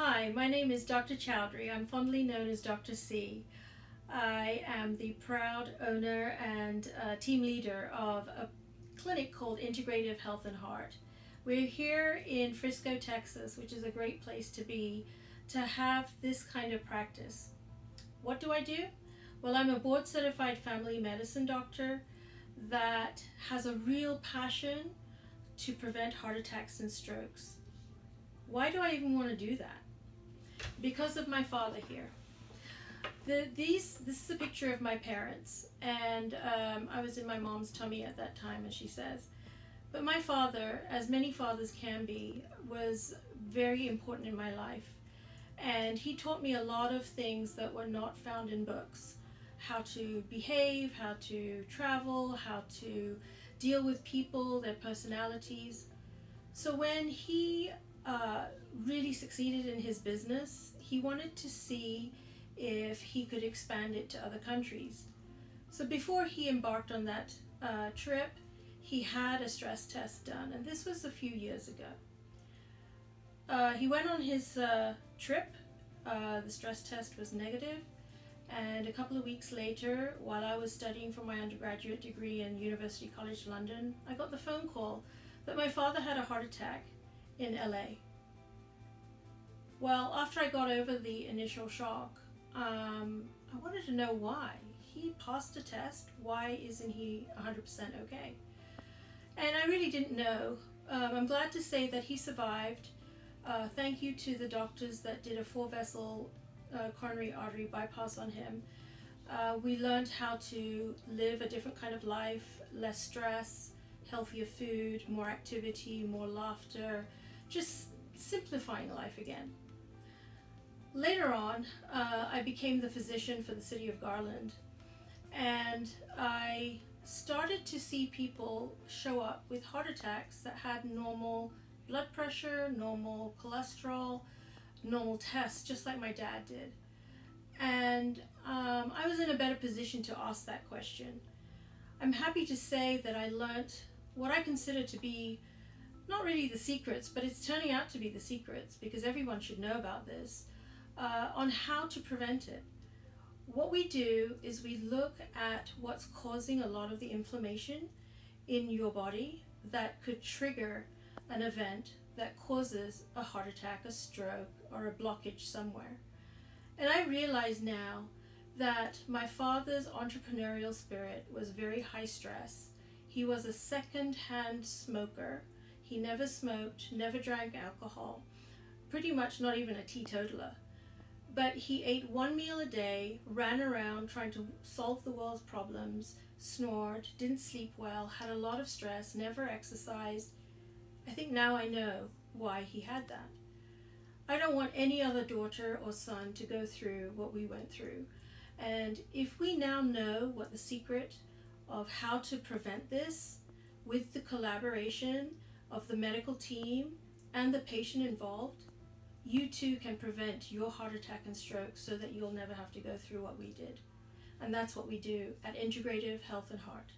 Hi, my name is Dr. Chowdhury. I'm fondly known as Dr. C. I am the proud owner and team leader of a clinic called Integrative Health and Heart. We're here in Frisco, Texas, which is a great place to be, to have this kind of practice. What do I do? Well, I'm a board certified family medicine doctor that has a real passion to prevent heart attacks and strokes. Why do I even want to do that? Because of my father here. This is a picture of my parents, and I was in my mom's tummy at that time, as she says. But my father, as many fathers can be, was very important in my life. And he taught me a lot of things that were not found in books. How to behave, how to travel, how to deal with people, their personalities. So when he really succeeded in his business, he wanted to see if he could expand it to other countries. So before he embarked on that trip, he had a stress test done, and this was a few years ago. He went on his trip, the stress test was negative, and a couple of weeks later, while I was studying for my undergraduate degree in University College London, I got the phone call that my father had a heart attack in LA. Well, after I got over the initial shock, I wanted to know why. He passed a test, why isn't he 100% okay? And I really didn't know. I'm glad to say that he survived. Thank you to the doctors that did a 4-vessel coronary artery bypass on him. We learned how to live a different kind of life, less stress, healthier food, more activity, more laughter, just simplifying life again. Later on, I became the physician for the city of Garland, and I started to see people show up with heart attacks that had normal blood pressure, normal cholesterol, normal tests, just like my dad did. And I was in a better position to ask that question. I'm happy to say that I learned what I consider to be not really the secrets, but it's turning out to be the secrets, because everyone should know about this, on how to prevent it. What we do is we look at what's causing a lot of the inflammation in your body that could trigger an event that causes a heart attack, a stroke, or a blockage somewhere. And I realize now that my father's entrepreneurial spirit was very high stress. He was a second-hand smoker. He never smoked, never drank alcohol, pretty much not even a teetotaler. But he ate one meal a day, ran around trying to solve the world's problems, snored, didn't sleep well, had a lot of stress, never exercised. I think now I know why he had that. I don't want any other daughter or son to go through what we went through. And if we now know what the secret of how to prevent this, with the collaboration of the medical team and the patient involved, you too can prevent your heart attack and stroke so that you'll never have to go through what we did. And that's what we do at Integrative Health and Heart.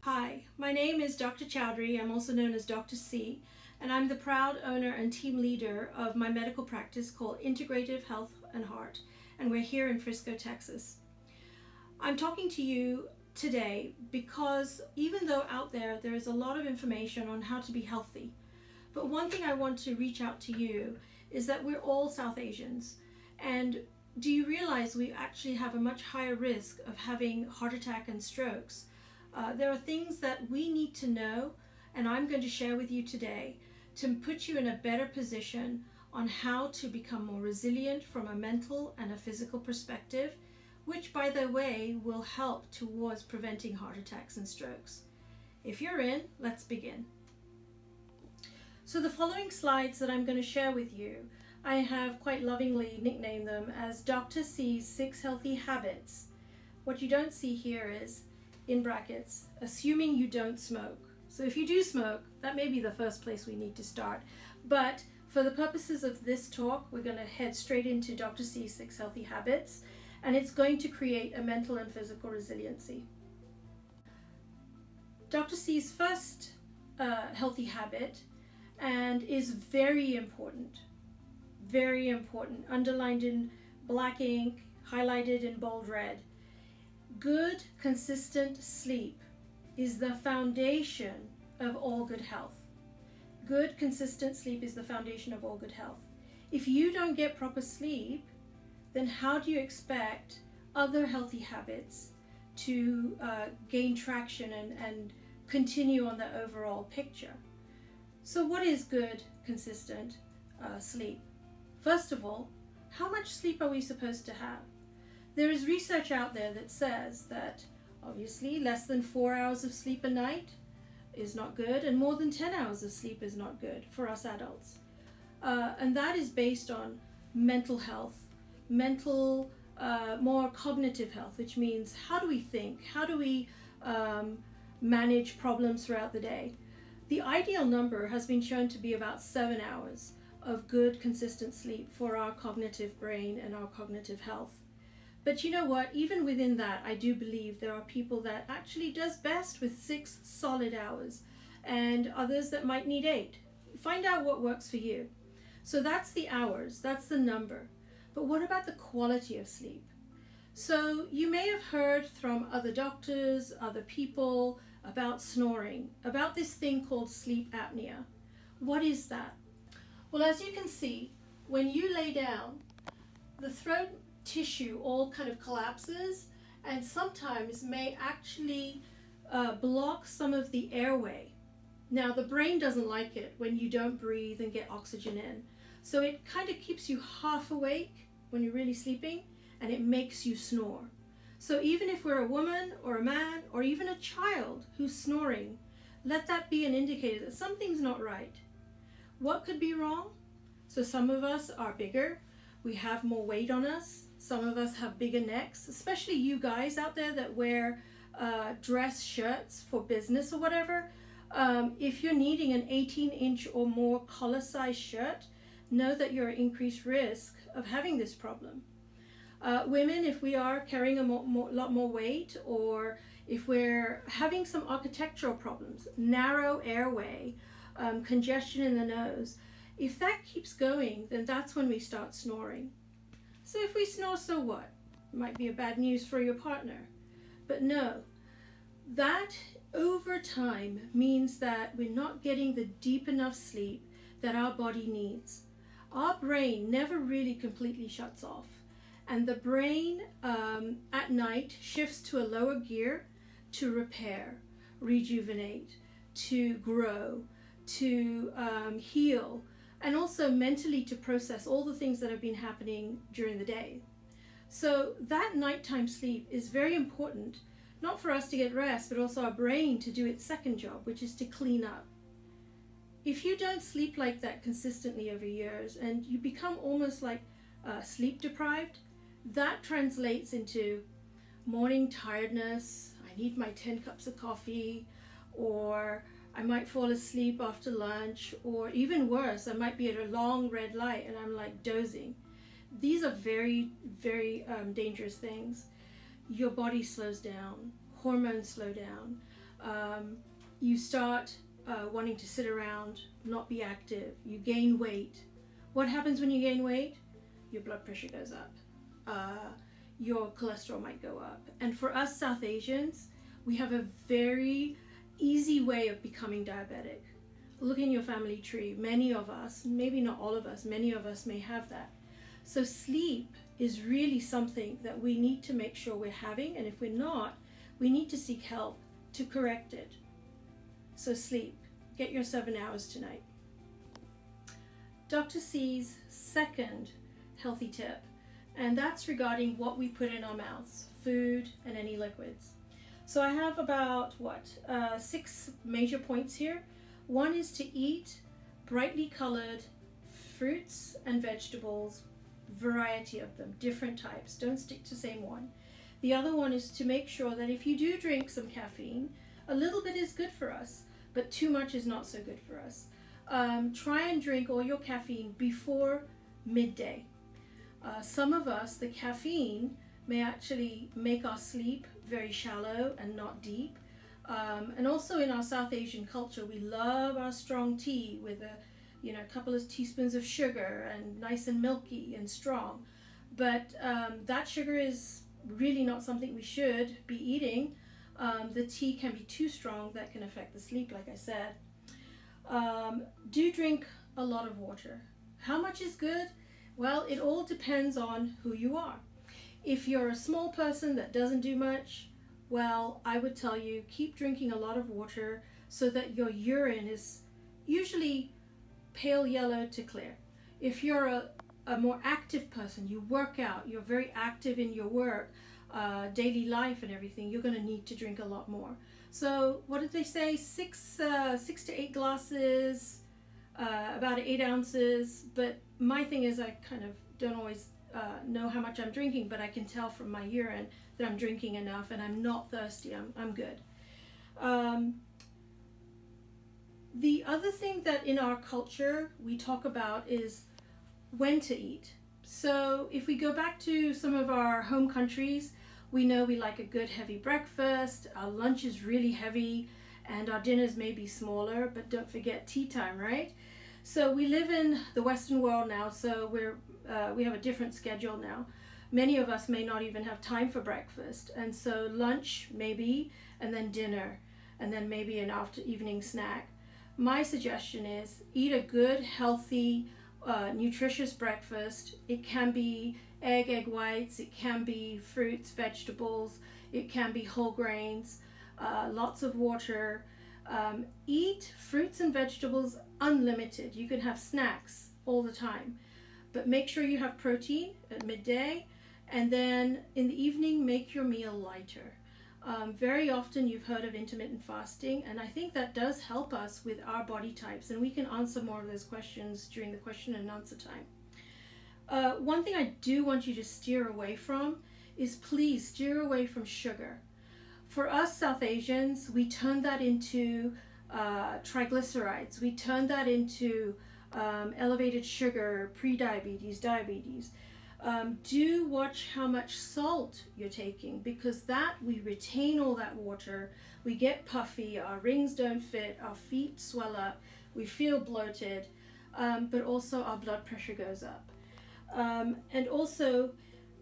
Hi, my name is Dr. Chowdhury. I'm also known as Dr. C, and I'm the proud owner and team leader of my medical practice called Integrative Health and Heart, and we're here in Frisco, Texas. I'm talking to you today because even though out there is a lot of information on how to be healthy, but one thing I want to reach out to you is that we're all South Asians, and do you realize we actually have a much higher risk of having heart attack and strokes? There are things that we need to know, and I'm going to share with you today to put you in a better position on how to become more resilient from a mental and a physical perspective, which, by the way, will help towards preventing heart attacks and strokes. If you're in, let's begin. So the following slides that I'm going to share with you, I have quite lovingly nicknamed them as Dr. C's 6 Healthy Habits. What you don't see here is, in brackets, assuming you don't smoke. So if you do smoke, that may be the first place we need to start. But for the purposes of this talk, we're going to head straight into Dr. C's 6 Healthy Habits, and it's going to create a mental and physical resiliency. Dr. C's first healthy habit, and is very important, very important, underlined in black ink, highlighted in bold red. Good, consistent sleep is the foundation of all good health. Good, consistent sleep is the foundation of all good health. If you don't get proper sleep, then how do you expect other healthy habits to gain traction and continue on the overall picture? So what is good, consistent sleep? First of all, how much sleep are we supposed to have? There is research out there that says that obviously less than 4 hours of sleep a night is not good, and more than 10 hours of sleep is not good for us adults. And that is based on mental health, more cognitive health, which means how do we think? How do we manage problems throughout the day? The ideal number has been shown to be about 7 hours of good, consistent sleep for our cognitive brain and our cognitive health. But you know what? Even within that, I do believe there are people that actually does best with 6 solid hours, and others that might need 8. Find out what works for you. So that's the hours, that's the number. But what about the quality of sleep? So you may have heard from other doctors, other people about snoring, about this thing called sleep apnea. What is that? Well, as you can see, when you lay down, the throat tissue all kind of collapses and sometimes may actually block some of the airway. Now, the brain doesn't like it when you don't breathe and get oxygen in. So it kind of keeps you half awake when you're really sleeping, and it makes you snore. So even if we're a woman or a man or even a child who's snoring, let that be an indicator that something's not right. What could be wrong? So some of us are bigger, we have more weight on us, some of us have bigger necks, especially you guys out there that wear dress shirts for business or whatever. If you're needing an 18-inch or more collar-sized shirt, know that you're at increased risk of having this problem. Women, if we are carrying a lot more weight, or if we're having some architectural problems, narrow airway, congestion in the nose, if that keeps going, then that's when we start snoring. So if we snore, so what? It might be a bad news for your partner. But no, that over time means that we're not getting the deep enough sleep that our body needs. Our brain never really completely shuts off, and the brain at night shifts to a lower gear to repair, rejuvenate, to grow, to heal, and also mentally to process all the things that have been happening during the day. So that nighttime sleep is very important, not for us to get rest, but also our brain to do its second job, which is to clean up. If you don't sleep like that consistently over years and you become almost like sleep deprived, that translates into morning tiredness. I need my 10 cups of coffee, or I might fall asleep after lunch, or even worse, I might be at a long red light and I'm like dozing. These are very, very dangerous things. Your body slows down, hormones slow down. You start wanting to sit around, not be active. You gain weight. What happens when you gain weight? Your blood pressure goes up. Your cholesterol might go up. And for us South Asians, we have a very easy way of becoming diabetic. Look in your family tree. Many of us, maybe not all of us, many of us may have that. So sleep is really something that we need to make sure we're having, and if we're not, we need to seek help to correct it. So sleep. Get your 7 hours tonight. Dr. C's second healthy tip, and that's regarding what we put in our mouths, food and any liquids. So I have about 6 major points here. One is to eat brightly colored fruits and vegetables, variety of them, different types. Don't stick to the same one. The other one is to make sure that if you do drink some caffeine, a little bit is good for us, but too much is not so good for us. Try and drink all your caffeine before midday. Some of us, the caffeine may actually make our sleep very shallow and not deep. And also in our South Asian culture, we love our strong tea with a couple of teaspoons of sugar and nice and milky and strong. But that sugar is really not something we should be eating. The tea can be too strong. That can affect the sleep, like I said. Do drink a lot of water. How much is good? Well, it all depends on who you are. If you're a small person that doesn't do much, well, I would tell you keep drinking a lot of water so that your urine is usually pale yellow to clear. If you're a more active person, you work out, you're very active in your work, daily life and everything, you're going to need to drink a lot more. So what did they say? 6 to 8 glasses, about 8 ounces. But my thing is I kind of don't always know how much I'm drinking, but I can tell from my urine that I'm drinking enough and I'm not thirsty. I'm good. The other thing that in our culture we talk about is when to eat. So if we go back to some of our home countries, we know we like a good heavy breakfast, our lunch is really heavy, and our dinners may be smaller, but don't forget tea time, right? So we live in the Western world now, so we have a different schedule now. Many of us may not even have time for breakfast, and so lunch maybe, and then dinner, and then maybe an evening snack. My suggestion is eat a good, healthy, nutritious breakfast. It can be egg whites, it can be fruits, vegetables, it can be whole grains, lots of water. Eat fruits and vegetables unlimited. You can have snacks all the time, but make sure you have protein at midday, and then in the evening make your meal lighter. Very often you've heard of intermittent fasting, and I think that does help us with our body types, and we can answer more of those questions during the question and answer time. One thing I do want you to steer away from is please steer away from sugar. For us South Asians, we turn that into triglycerides. We turn that into elevated sugar, pre-diabetes, diabetes. Do watch how much salt you're taking, because we retain all that water, we get puffy, our rings don't fit, our feet swell up, we feel bloated, but also our blood pressure goes up. And also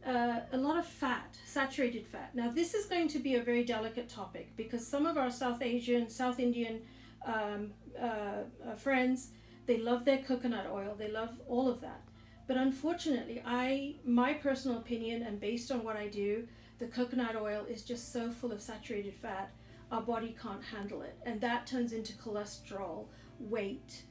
a lot of fat, saturated fat. Now this is going to be a very delicate topic, because some of our South Indian friends, they love their coconut oil, they love all of that. But unfortunately, my personal opinion, and based on what I do, the coconut oil is just so full of saturated fat, our body can't handle it. And that turns into cholesterol, weight,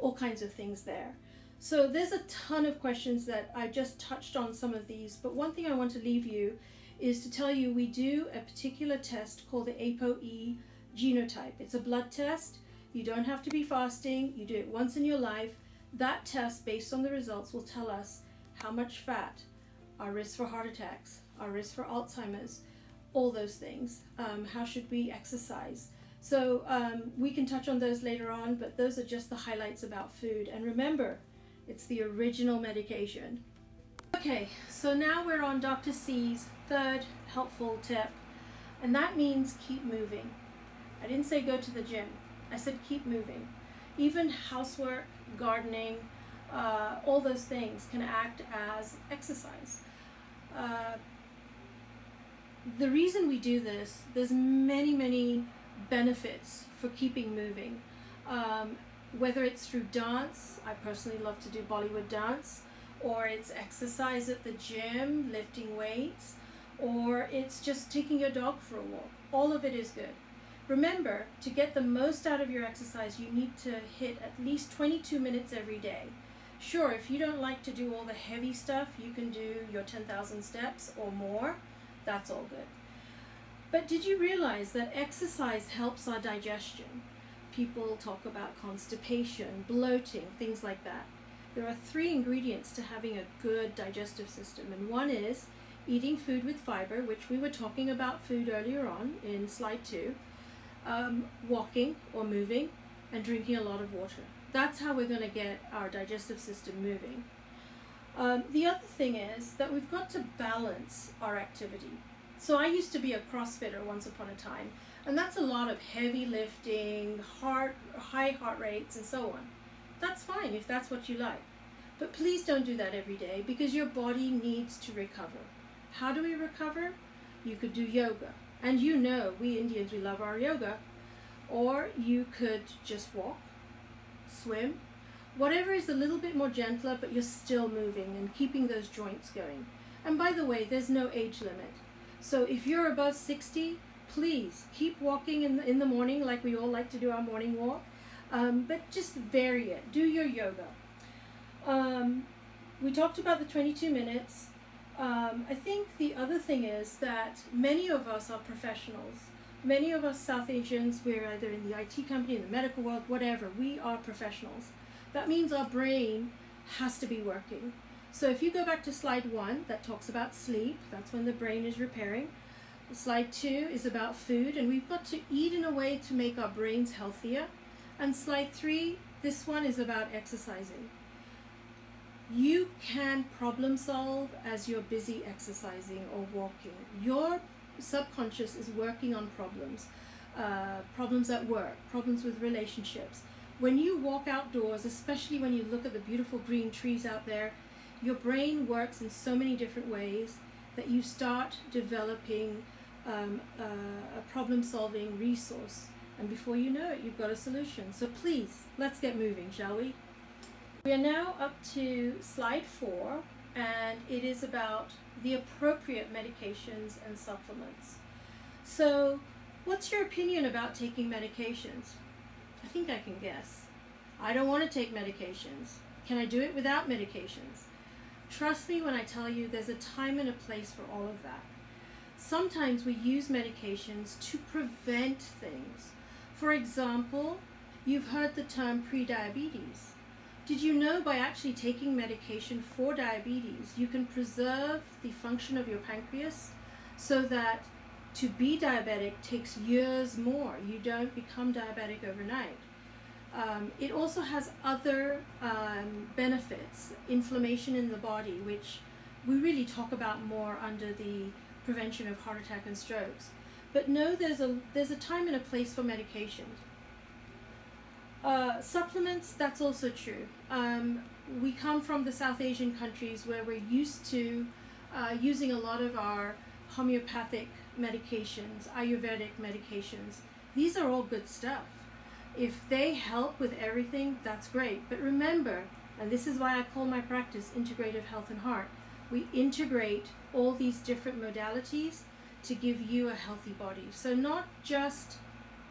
all kinds of things there. So there's a ton of questions that I just touched on some of these, but one thing I want to leave you is to tell you we do a particular test called the ApoE genotype. It's a blood test. You don't have to be fasting. You do it once in your life. That test, based on the results, will tell us how much fat, our risk for heart attacks, our risk for Alzheimer's, all those things. How should we exercise? So we can touch on those later on, but those are just the highlights about food. And remember, it's the original medication. Okay, so now we're on Dr. C's third helpful tip, and that means keep moving. I didn't say go to the gym. I said keep moving. Even housework, gardening, all those things can act as exercise. The reason we do this, there's many benefits for keeping moving. Whether it's through dance, I personally love to do Bollywood dance, or it's exercise at the gym, lifting weights, or it's just taking your dog for a walk. All of it is good. Remember, to get the most out of your exercise, you need to hit at least 22 minutes every day. Sure, if you don't like to do all the heavy stuff, you can do your 10,000 steps or more. That's all good. But did you realize that exercise helps our digestion? People talk about constipation, bloating, things like that. There are 3 ingredients to having a good digestive system, and one is eating food with fiber, which we were talking about food earlier on in slide 2, walking or moving, and drinking a lot of water. That's how we're going to get our digestive system moving. The other thing is that we've got to balance our activity. So I used to be a CrossFitter once upon a time, and that's a lot of heavy lifting, high heart rates, and so on. That's fine if that's what you like. But please don't do that every day, because your body needs to recover. How do we recover? You could do yoga. And you know, we Indians, we love our yoga. Or you could just walk, swim, whatever is a little bit more gentler, but you're still moving and keeping those joints going. And by the way, there's no age limit. So if you're above 60, please keep walking in the morning, like we all like to do our morning walk. But just vary it. Do your yoga. We talked about the 22 minutes. I think the other thing is that many of us are professionals. Many of us South Asians, we're either in the IT company, in the medical world, whatever. We are professionals. That means our brain has to be working. So if you go back to slide 1, that talks about sleep. That's when the brain is repairing. Slide 2 is about food, and we've got to eat in a way to make our brains healthier. And slide 3, this one is about exercising. You can problem solve as you're busy exercising or walking. Your subconscious is working on problems, problems at work, problems with relationships. When you walk outdoors, especially when you look at the beautiful green trees out there, your brain works in so many different ways that you start developing a problem-solving resource. And before you know it, you've got a solution. So please, let's get moving, shall we? We are now up to slide 4, and it is about the appropriate medications and supplements. So, what's your opinion about taking medications? I think I can guess. I don't want to take medications. Can I do it without medications? Trust me when I tell you there's a time and a place for all of that. Sometimes we use medications to prevent things. For example, you've heard the term prediabetes. Did you know by actually taking medication for diabetes, you can preserve the function of your pancreas so that to be diabetic takes years more. You don't become diabetic overnight. It also has other benefits, inflammation in the body, which we really talk about more under the prevention of heart attack and strokes. But no, there's a time and a place for medications. Supplements, that's also true. We come from the South Asian countries where we're used to using a lot of our homeopathic medications, Ayurvedic medications. These are all good stuff. If they help with everything, that's great. But remember, and this is why I call my practice Integrative Health and Heart, we integrate all these different modalities to give you a healthy body. So not just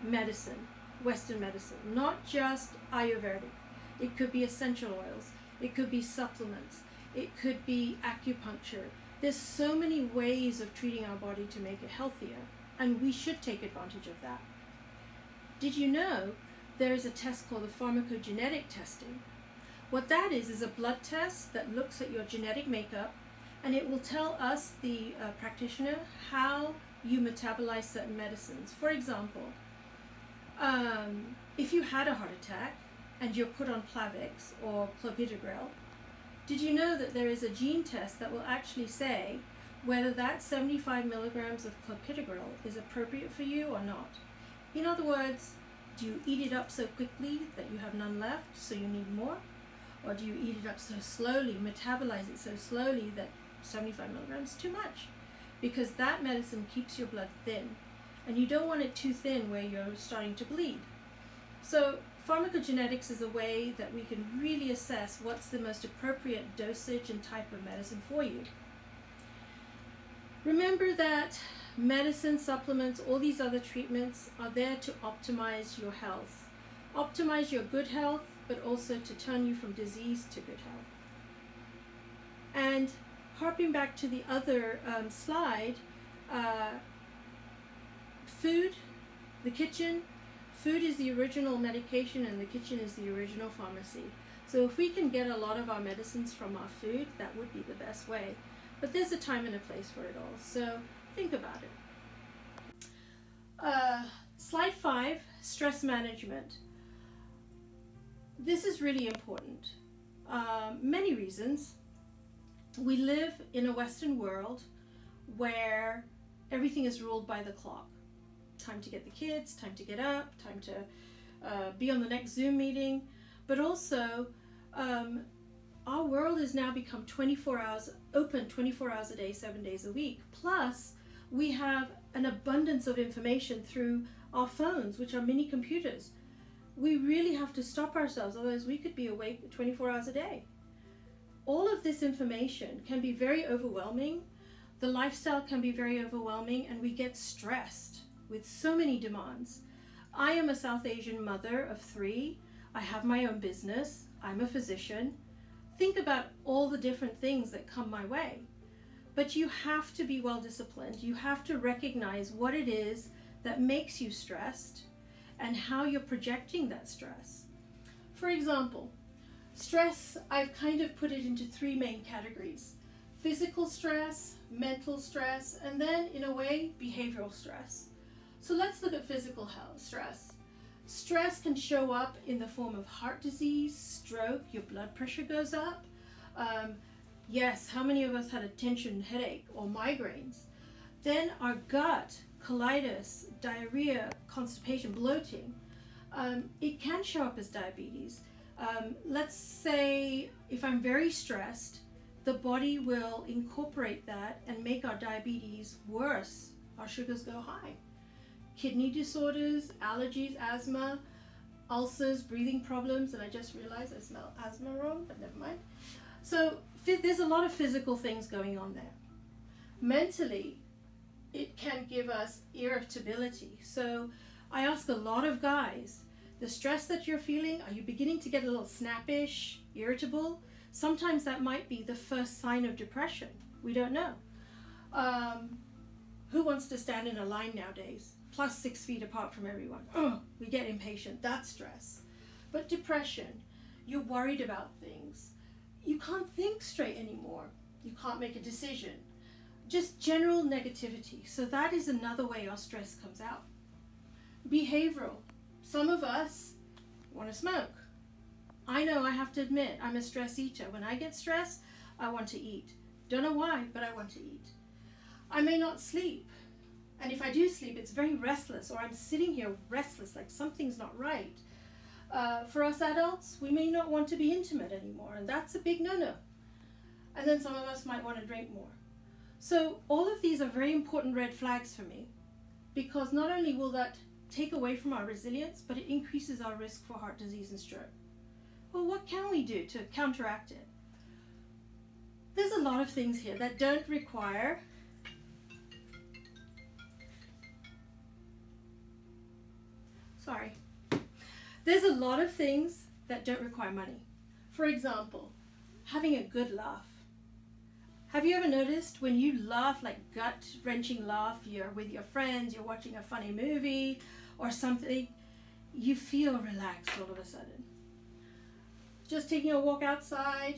medicine, Western medicine, not just Ayurvedic. It could be essential oils. It could be supplements. It could be acupuncture. There's so many ways of treating our body to make it healthier, and we should take advantage of that. Did you know there is a test called the pharmacogenetic testing? What that is a blood test that looks at your genetic makeup, and it will tell us, the practitioner, how you metabolize certain medicines. For example, if you had a heart attack and you're put on Plavix or clopidogrel, did you know that there is a gene test that will actually say whether that 75 milligrams of clopidogrel is appropriate for you or not? In other words, do you eat it up so quickly that you have none left, so you need more? Or do you eat it up so slowly, metabolize it so slowly that 75 milligrams is too much? Because that medicine keeps your blood thin, and you don't want it too thin where you're starting to bleed. So pharmacogenetics is a way that we can really assess what's the most appropriate dosage and type of medicine for you. Remember that medicine, supplements, all these other treatments are there to optimize your health. Optimize your good health, but also to turn you from disease to good health. And harping back to the other slide, food, the kitchen, food is the original medication and the kitchen is the original pharmacy. So if we can get a lot of our medicines from our food, that would be the best way. But there's a time and a place for it all, so think about it. Slide 5, stress management. This is really important. Many reasons. We live in a Western world where everything is ruled by the clock. Time to get the kids, time to get up, time to be on the next Zoom meeting. but also our world has now become 24 hours open, 24 hours a day, 7 days a week. Plus, we have an abundance of information through our phones, which are mini computers. We really have to stop ourselves, otherwise we could be awake 24 hours a day. All of this information can be very overwhelming. The lifestyle can be very overwhelming, and we get stressed with so many demands. I am a South Asian mother of 3. I have my own business. I'm a physician. Think about all the different things that come my way. But you have to be well disciplined. You have to recognize what it is that makes you stressed and how you're projecting that stress. For example, stress, I've kind of put it into 3 main categories: physical stress, mental stress, and then, in a way, behavioral stress. So let's look at physical health stress. Stress can show up in the form of heart disease, stroke, your blood pressure goes up. Yes, how many of us had a tension headache or migraines? Then our gut, colitis, diarrhea, constipation, bloating. It can show up as diabetes. Let's say if I'm very stressed, the body will incorporate that and make our diabetes worse. Our sugars go high. Kidney disorders, allergies, asthma, ulcers, breathing problems, and I just realized I smell asthma wrong, but never mind. So there's a lot of physical things going on there. Mentally, it can give us irritability. So I ask a lot of guys, the stress that you're feeling, are you beginning to get a little snappish, irritable? Sometimes that might be the first sign of depression. We don't know. Who wants to stand in a line nowadays? Plus 6 feet apart from everyone. Oh, we get impatient. That's stress. But depression, you're worried about things. You can't think straight anymore. You can't make a decision. Just general negativity. So that is another way our stress comes out. Behavioral. Some of us want to smoke. I know, I have to admit, I'm a stress eater. When I get stressed, I want to eat. Don't know why, but I want to eat. I may not sleep. And if I do sleep, it's very restless, or I'm sitting here restless, like something's not right. For us adults, we may not want to be intimate anymore, and that's a big no-no. And then some of us might want to drink more. So all of these are very important red flags for me, because not only will that take away from our resilience, but it increases our risk for heart disease and stroke. Well, what can we do to counteract it? There's a lot of things here that don't require There's a lot of things that don't require money. For example, having a good laugh. Have you ever noticed when you laugh, like gut-wrenching laugh, you're with your friends, you're watching a funny movie or something, you feel relaxed all of a sudden. Just taking a walk outside.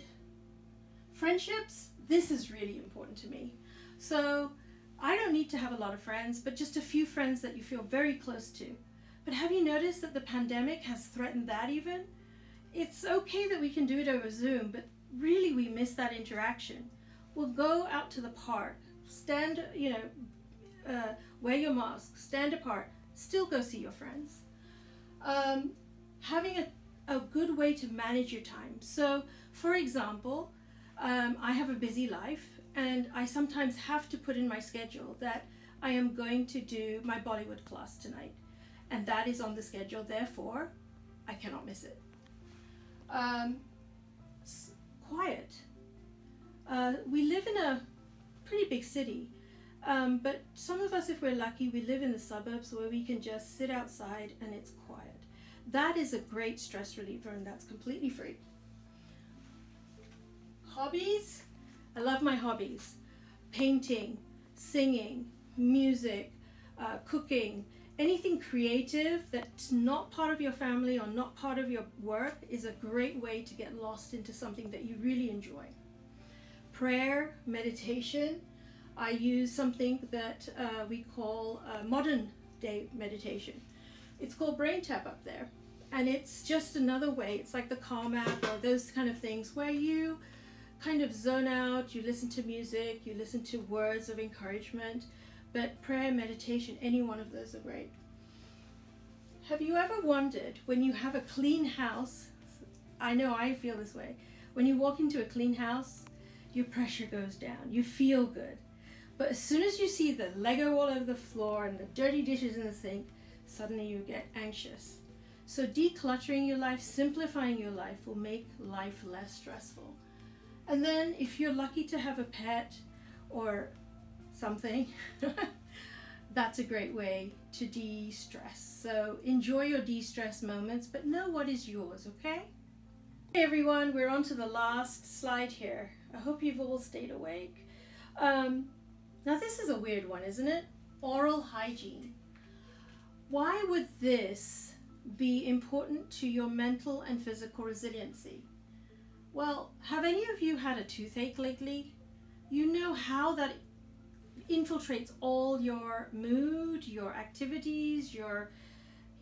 Friendships, this is really important to me. So I don't need to have a lot of friends, but just a few friends that you feel very close to. But have you noticed that the pandemic has threatened that even? It's okay that we can do it over Zoom, but really we miss that interaction. We'll go out to the park, stand, wear your mask, stand apart, still go see your friends. Having a good way to manage your time. So, for example, I have a busy life, and I sometimes have to put in my schedule that I am going to do my Bollywood class tonight. And that is on the schedule, therefore, I cannot miss it. Quiet. We live in a pretty big city, but some of us, if we're lucky, we live in the suburbs where we can just sit outside and it's quiet. That is a great stress reliever, and that's completely free. Hobbies. I love my hobbies. Painting, singing, music, cooking. Anything creative that's not part of your family or not part of your work is a great way to get lost into something that you really enjoy. Prayer, meditation. I use something that we call modern day meditation. It's called Brain Tap up there. And it's just another way. It's like the Calm app or those kind of things where you kind of zone out, you listen to music, you listen to words of encouragement. But prayer, meditation, any one of those are great. Have you ever wondered, when you have a clean house, I know I feel this way. When you walk into a clean house, your pressure goes down. You feel good. But as soon as you see the Lego all over the floor and the dirty dishes in the sink, suddenly you get anxious. So decluttering your life, simplifying your life will make life less stressful. And then if you're lucky to have a pet or something, that's a great way to de-stress. So enjoy your de-stress moments, but know what is yours, okay? Hey everyone, we're on to the last slide here. I hope you've all stayed awake. Now this is a weird one, isn't it? Oral hygiene. Why would this be important to your mental and physical resiliency? Well, have any of you had a toothache lately? You know how that infiltrates all your mood, your activities,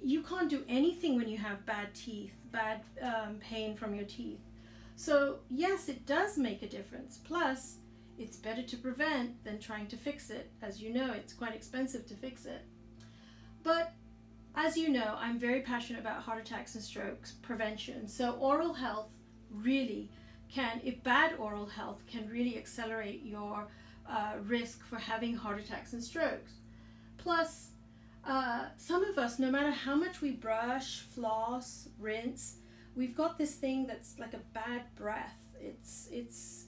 you can't do anything when you have bad teeth, bad pain from your teeth. So yes, it does make a difference. Plus, it's better to prevent than trying to fix it. As you know, it's quite expensive to fix it. But as you know, I'm very passionate about heart attacks and strokes prevention. So oral health really can, if bad oral health can really accelerate your risk for having heart attacks and strokes. Plus, some of us, no matter how much we brush, floss, rinse, we've got this thing that's like a bad breath. It's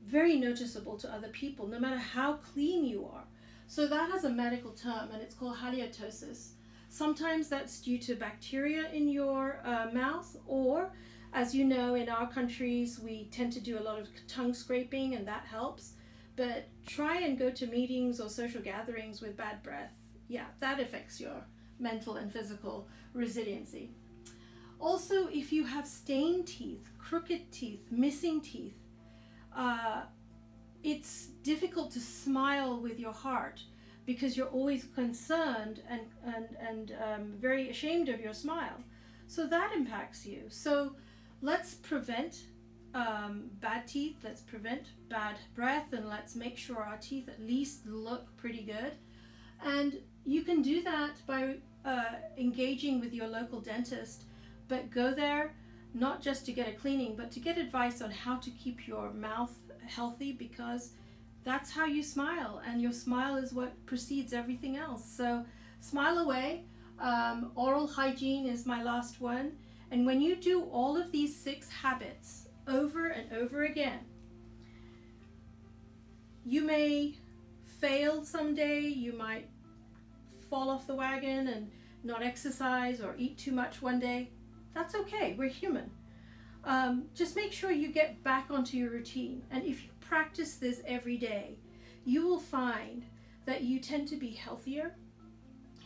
very noticeable to other people, no matter how clean you are. So that has a medical term, and it's called halitosis. Sometimes that's due to bacteria in your mouth, or as you know, in our countries, we tend to do a lot of tongue scraping, and that helps. But try and go to meetings or social gatherings with bad breath. Yeah, that affects your mental and physical resiliency. Also, if you have stained teeth, crooked teeth, missing teeth, it's difficult to smile with your heart because you're always concerned and very ashamed of your smile. So that impacts you. So let's prevent bad teeth, let's prevent bad breath, and let's make sure our teeth at least look pretty good. And you can do that by engaging with your local dentist, but go there not just to get a cleaning, but to get advice on how to keep your mouth healthy, because that's how you smile, and your smile is what precedes everything else. So smile away. Oral hygiene is my last one. And when you do all of these 6 habits over and over again, you may fail someday, you might fall off the wagon and not exercise or eat too much one day. That's okay, we're human. Just make sure you get back onto your routine. And if you practice this every day, you will find that you tend to be healthier,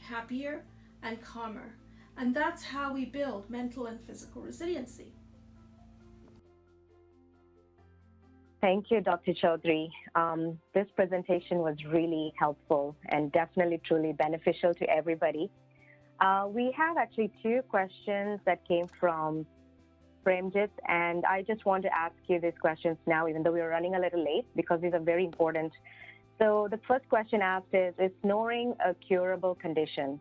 happier, and calmer. And that's how we build mental and physical resiliency. Thank you, Dr. Chowdhury. This presentation was really helpful and definitely truly beneficial to everybody. We have actually 2 questions that came from Premjit, and I just want to ask you these questions now, even though we're running a little late, because these are very important. So the first question asked is snoring a curable condition?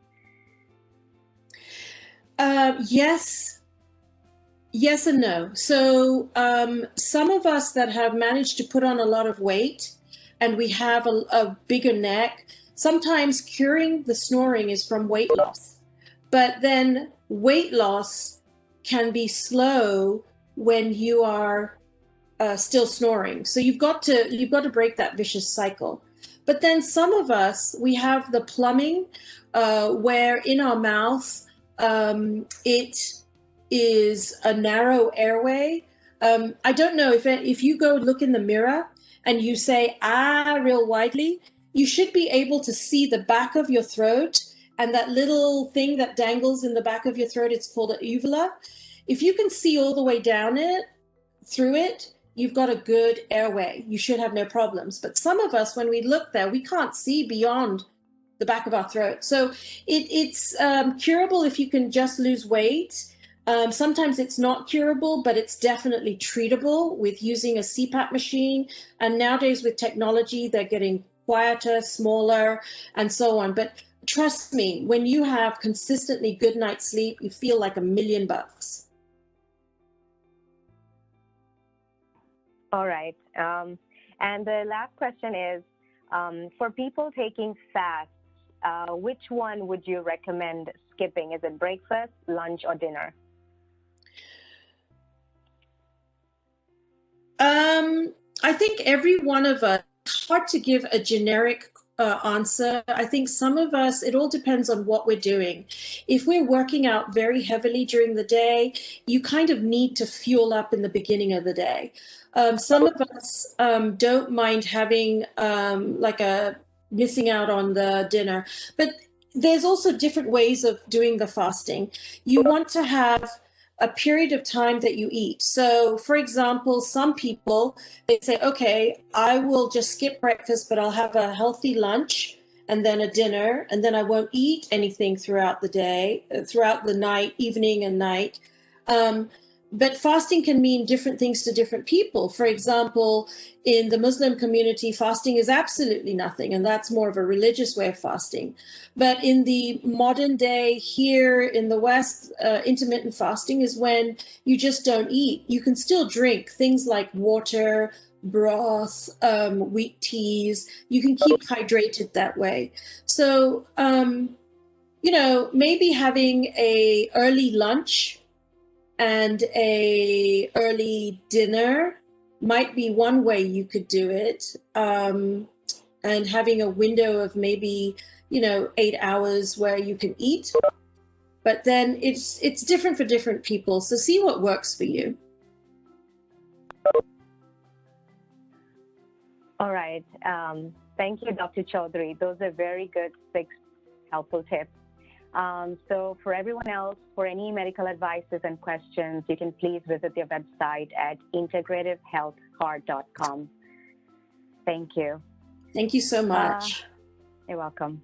Yes and no. So some of us that have managed to put on a lot of weight and we have a bigger neck, sometimes curing the snoring is from weight loss. But then weight loss can be slow when you are still snoring. So you've got to break that vicious cycle. But then some of us, we have the plumbing where in our mouth it is a narrow airway. I don't know if you go look in the mirror and you say real widely, you should be able to see the back of your throat and that little thing that dangles in the back of your throat. It's called an uvula. If you can see all the way down through it, you've got a good airway. You should have no problems. But some of us, when we look there, we can't see beyond the back of our throat. So it's curable if you can just lose weight. Sometimes it's not curable, but it's definitely treatable with using a CPAP machine. And nowadays with technology, they're getting quieter, smaller, and so on. But trust me, when you have consistently good night's sleep, you feel like $1,000,000. All right. And the last question is, for people taking fasts, which one would you recommend skipping? Is it breakfast, lunch, or dinner? I think every one of us, it's hard to give a generic answer. I think some of us, it all depends on what we're doing. If we're working out very heavily during the day, you kind of need to fuel up in the beginning of the day. Some of us don't mind having like a missing out on the dinner, but there's also different ways of doing the fasting. You want to have a period of time that you eat. So, for example, some people, they say, okay, I will just skip breakfast, but I'll have a healthy lunch and then a dinner, and then I won't eat anything throughout the day, throughout the night, evening and night. But fasting can mean different things to different people. For example, in the Muslim community, fasting is absolutely nothing, and that's more of a religious way of fasting. But in the modern day here in the West, intermittent fasting is when you just don't eat. You can still drink things like water, broth, wheat teas. You can keep hydrated that way. So, maybe having a early lunch and a early dinner might be one way you could do it. And having a window of maybe 8 hours where you can eat, but then it's different for different people. So see what works for you. All right. Thank you, Dr. Chowdhury. Those are very good 6 helpful tips. So for everyone else, for any medical advices and questions, you can please visit their website at integrativehealthcard.com. Thank you. Thank you so much. You're welcome.